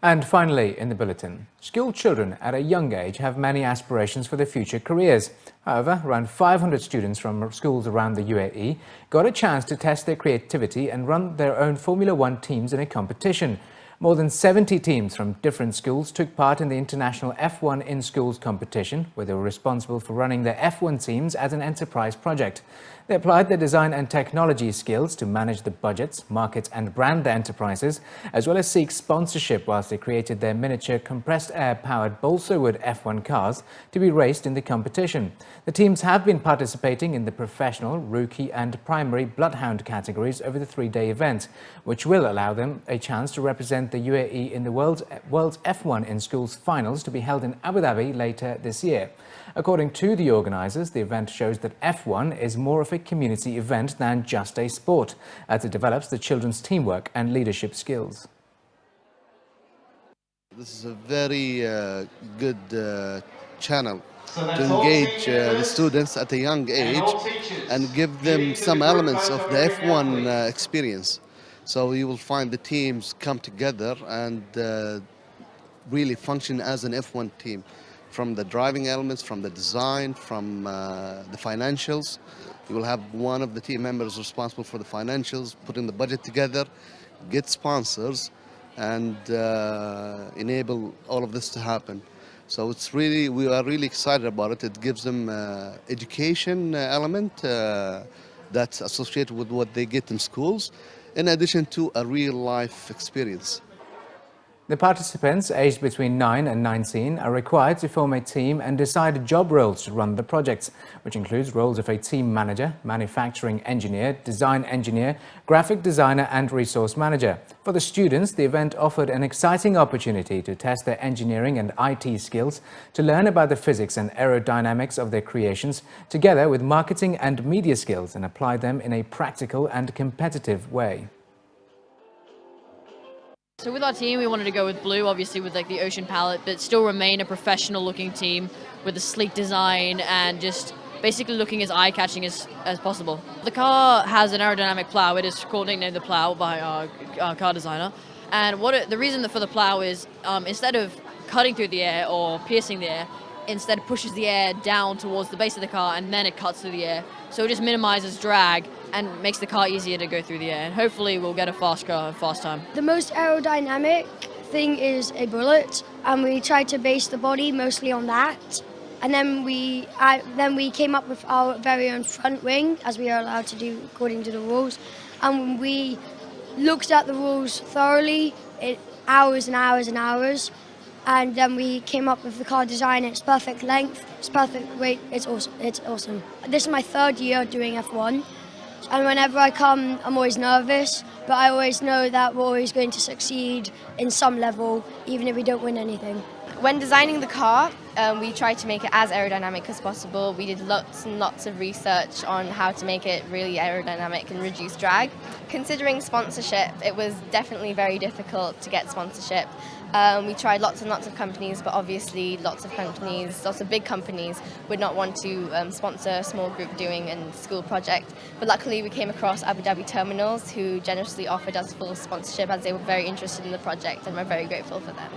And finally, in the bulletin, school children at a young age have many aspirations for their future careers. However, around 500 students from schools around the UAE got a chance to test their creativity and run their own Formula One teams in a competition. More than 70 teams from different schools took part in the international F1 in Schools competition, where they were responsible for running their F1 teams as an enterprise project. They applied their design and technology skills to manage the budgets, market and brand their enterprises, as well as seek sponsorship whilst they created their miniature compressed air-powered balsa wood F1 cars to be raced in the competition. The teams have been participating in the professional, rookie and primary bloodhound categories over the three-day event, which will allow them a chance to represent the UAE in the World's F1 in Schools finals to be held in Abu Dhabi later this year. According to the organisers, the event shows that F1 is more of a community event than just a sport, as it develops the children's teamwork and leadership skills. This is a very good channel to engage the students at a young age and give them some elements of the F1 experience. So you will find the teams come together and really function as an F1 team, from the driving elements, from the design, from the financials. You will have one of the team members responsible for the financials, putting the budget together, get sponsors, and enable all of this to happen. So we are really excited about it. It gives them education element that's associated with what they get in schools, in addition to a real-life experience. The participants, aged between 9 and 19, are required to form a team and decide job roles to run the projects, which includes roles of a team manager, manufacturing engineer, design engineer, graphic designer and resource manager. For the students, the event offered an exciting opportunity to test their engineering and IT skills, to learn about the physics and aerodynamics of their creations, together with marketing and media skills, and apply them in a practical and competitive way. So with our team, we wanted to go with blue, obviously with like the ocean palette, but still remain a professional looking team with a sleek design and just basically looking as eye-catching as possible. The car has an aerodynamic plow. It is called nicknamed the plow by our car designer. And the reason for the plow is instead of cutting through the air or piercing the air, instead it pushes the air down towards the base of the car and then it cuts through the air. So it just minimizes drag and makes the car easier to go through the air. And hopefully we'll get a fast car, fast time. The most aerodynamic thing is a bullet, and we tried to base the body mostly on that. And then we came up with our very own front wing, as we are allowed to do according to the rules. And we looked at the rules thoroughly, hours and hours and hours. And then we came up with the car design. It's perfect length, it's perfect weight, it's awesome. This is my third year doing F1, and whenever I come, I'm always nervous, but I always know that we're always going to succeed in some level, even if we don't win anything. When designing the car, we tried to make it as aerodynamic as possible. We did lots and lots of research on how to make it really aerodynamic and reduce drag. Considering sponsorship, it was definitely very difficult to get sponsorship. We tried lots and lots of companies, but obviously lots of big companies would not want to sponsor a small group doing a school project. But luckily we came across Abu Dhabi Terminals, who generously offered us full sponsorship as they were very interested in the project, and we're very grateful for them.